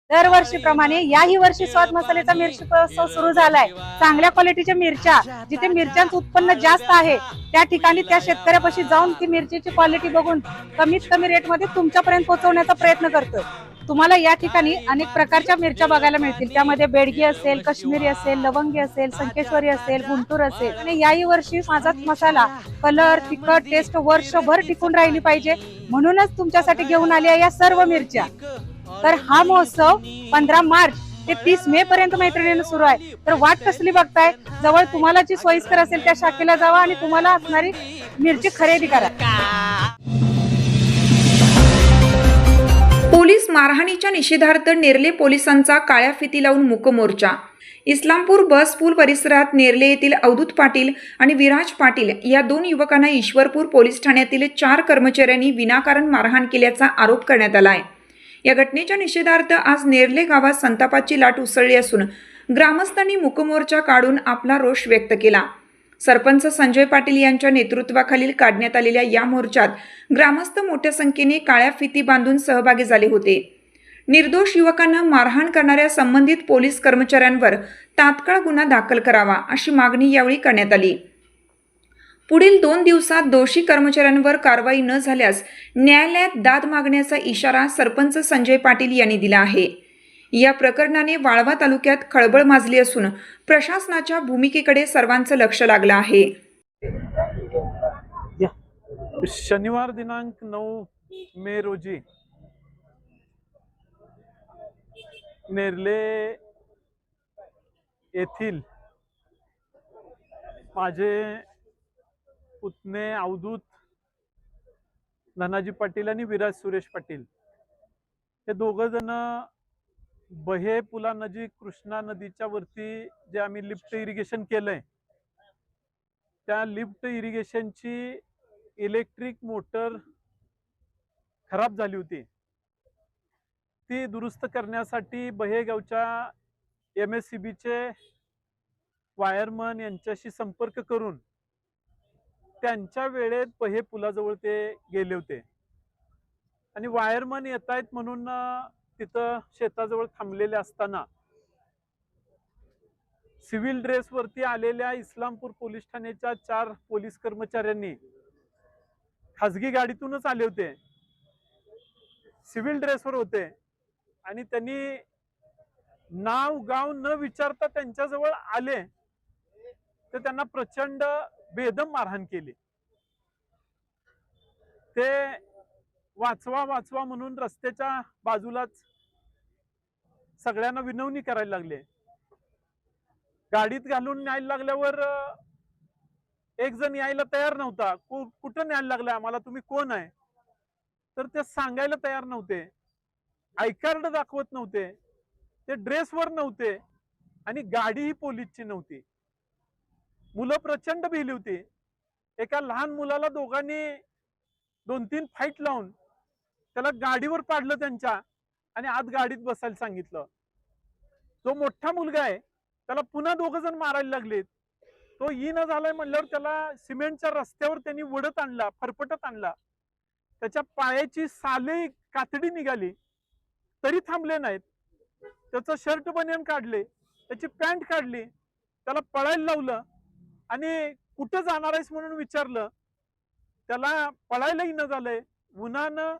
दरवर्षीप्रमाणे याही वर्षी स्वाद मसाल्याचा मिरची महोत्सव सुरू झालाय। चांगल्या क्वालिटीच्या मिरच्या, जिथे मिरच्यांचं उत्पन्न जास्त आहे त्या ठिकाणी त्या शेतकऱ्यापाशी जाऊन ती मिरचीची क्वालिटी बघून कमीत कमी रेटमध्ये तुमच्यापर्यंत पोहोचवण्याचा प्रयत्न करतोय। तुम्हाला या ठिकाणी अनेक प्रकारच्या मिरच्या बघायला मिळतील। त्यामध्ये बेडगी असेल, काश्मीरी असेल, लवंगी असेल, संकेश्वरी असेल, गुंटूर असेल। आणि याही वर्षी माझा मसाला कलर, तिखट, टेस्ट वर्षभर टिकून राहिली पाहिजे म्हणूनच तुमच्यासाठी घेऊन आली आहे या सर्व मिरच्या। तर हा महोत्सव 15 मार्च ते 30 मे पर्यंत मैत्रिणींना सुरू आहे। तर वाट कसली बघताय? जवळ तुम्हाला जी सोयीस्कर असेल त्या शाखेला जावा आणि तुम्हाला असणारी मिरची खरेदी करा। पोलीस मारहाणीच्या निषेधार्थ नेरले पोलिसांचा काळ्या फिती लावून मूक मोर्चा। इस्लामपूर बस पूल परिसरात नेरले येथील अवधूत पाटील आणि विराज पाटील या दोन युवकांना ईश्वरपूर पोलीस ठाण्यातील 4 कर्मचाऱ्यांनी विनाकारण मारहाण केल्याचा आरोप करण्यात आला आहे। या घटनेच्या निषेधार्थ आज नेरले गावात संतापाची लाट उसळली असून ग्रामस्थांनी मूक मोर्चा काढून आपला रोष व्यक्त केला। सरपंच संजय पाटील यांच्या नेतृत्वाखालील काढण्यात आलेल्या या मोर्चात ग्रामस्थ मोठ्या संख्येने काळ्या फिती बांधून सहभागी झाले होते। निर्दोष युवकांना मारहाण करणाऱ्या संबंधित पोलीस कर्मचाऱ्यांवर तात्काळ गुन्हा दाखल करावा अशी मागणी यावेळी करण्यात आली। पुढील 2 दिवसात दोषी कर्मचाऱ्यांवर कारवाई न झाल्यास न्यायालयात दाद मागण्याचा इशारा सरपंच संजय पाटील यांनी दिला आहे। या प्रकरणाने वाळवा तालुक्यात खळबळ माजली असून प्रशासनाच्या भूमिकेकडे सर्वांचं लक्ष लागलं आहे। शनिवार दिनांक 9 मे रोजी नेरले येथील माझे पुतणे अवधूत धनाजी पाटील आणि विराज सुरेश पाटील हे दोघं जण बहे पुलानजीक कृष्णा नदीच्या वरती जे आम्ही लिफ्ट इरिगेशन केलंय त्या लिफ्ट इरिगेशनची इलेक्ट्रिक मोटर खराब झाली होती। ती दुरुस्त करण्यासाठी बहेगावच्या MSCBचे वायरमन यांच्याशी संपर्क करून त्यांच्या वेळेत बहे पुलाजवळ ते गेले होते आणि वायरमन येत आहेत म्हणून तिथं शेताजवळ थांबलेले असताना सिव्हिल ड्रेस वरती आलेल्या इस्लामपूर पोलीस ठाण्याच्या 4 पोलीस कर्मचाऱ्यांनी खासगी गाडीतूनच आले होते, सिव्हिल ड्रेसवर होते आणि त्यांनी नाव गाव न विचारता त्यांच्याजवळ आले तर त्यांना प्रचंड बेदम मारहाण केली। ते वाचवा वाचवा म्हणून रस्त्याच्या बाजूलाच सगळ्यांना विनवणी करायला लागले। गाडीत घालून न्यायला लागल्यावर एक जण यायला तयार नव्हता। कुठं न्यायला लागलाय आम्हाला, तुम्ही कोण आहे? तर ते सांगायला तयार नव्हते, आय कार्ड दाखवत नव्हते, ते ड्रेसवर नव्हते आणि गाडी ही पोलीसची नव्हती। मुलं प्रचंड भिली होती। एका लहान मुलाला दोघांनी 2-3 फाईट लावून त्याला गाडीवर पाडलं त्यांच्या आणि आत गाडीत बसायला सांगितलं। जो मोठा मुलगा आहे त्याला पुन्हा 2 जण मारायला लागले। तो न झालाय म्हणल्यावर त्याला सिमेंटच्या रस्त्यावर त्यांनी वडत आणला, फरफटत आणला। त्याच्या पायाची साले कातडी निघाली तरी थांबले नाहीत। त्याचं शर्ट बनियन काढले, त्याची पॅन्ट काढली, त्याला पळायला लावलं आणि कुठं जाणार आहेस म्हणून विचारलं। त्याला पळायलाही न झालंय, उन्हानं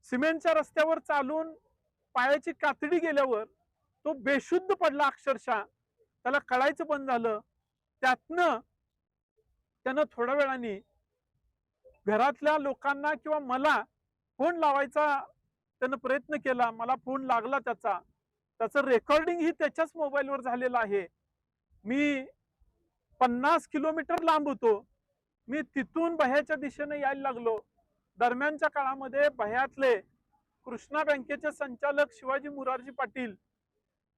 सिमेंटच्या रस्त्यावर चालून पायाची कातडी गेल्यावर तो बेशुद्ध पडला अक्षरशः। त्याला कळायचं बंद झालं। त्यातनं त्यानं थोड्या वेळाने घरातल्या लोकांना किंवा मला फोन लावायचा त्यानं प्रयत्न केला। मला फोन लागला त्याचं रेकॉर्डिंग ही त्याच्याच मोबाईलवर झालेलं आहे। मी 50 किलोमीटर लांब होतो। मी तिथून बह्याच्या दिशेने यायला लागलो। दरम्यानच्या काळामध्ये बह्यातले कृष्णा बँकेचे संचालक शिवाजी मुरारजी पाटील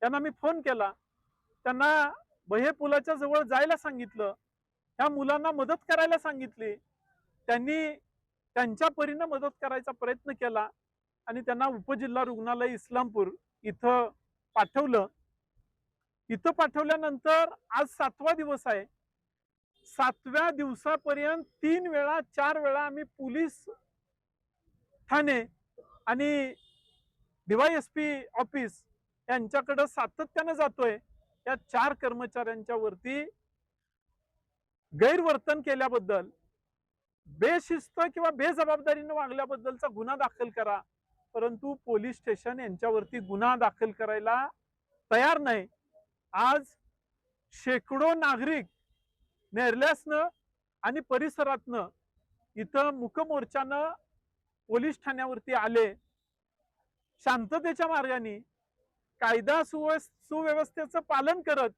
यांना मी फोन केला। त्यांना बहे पुलाच्या जवळ जायला सांगितलं, ह्या मुलांना मदत करायला सांगितली। त्यांनी त्यांच्या परीने मदत करायचा प्रयत्न केला आणि त्यांना उपजिल्हा रुग्णालय इस्लामपूर इथं पाठवलं। इथं पाठवल्यानंतर आज 7वा दिवस आहे। 7व्या दिवसापर्यंत 3 वेळा 4 वेळा आम्ही पोलीस ठाणे आणि DYSP ऑफिस यांच्याकडे सातत्यानं जातोय. या 4 कर्मचाऱ्यांच्या वरती गैरवर्तन केल्याबद्दल, बेशिस्त किंवा बेजबाबदारीने वागल्याबद्दलचा गुन्हा दाखल करा, परंतु पोलीस स्टेशन यांच्यावरती गुन्हा दाखल करायला तयार नाही. आज शेकडो नागरिक नेरल्यासनं आणि परिसरातनं इथं मुकमोर्चानं पोलीस ठाण्यावरती आले. शांततेच्या मार्गाने कायदा सुव्यवस्थेचं पालन करत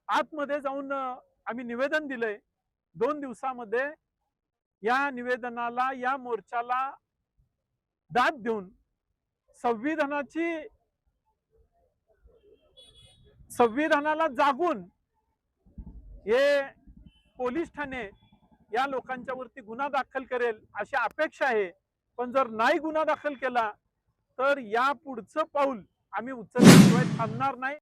आतमध्ये जाऊन आम्ही निवेदन दिलंय. 2 दिवसामध्ये या निवेदनाला, या मोर्चाला दाद देऊन संविधानाला जागून हे पोलीस ठाणे या लोकांच्या वरती गुन्हा दाखल करेल अशी अपेक्षा आहे. पण जर नाही गुन्हा दाखल केला तर या पुढचं पाऊल आम्ही उचलल्याशिवाय थांबणार नाही.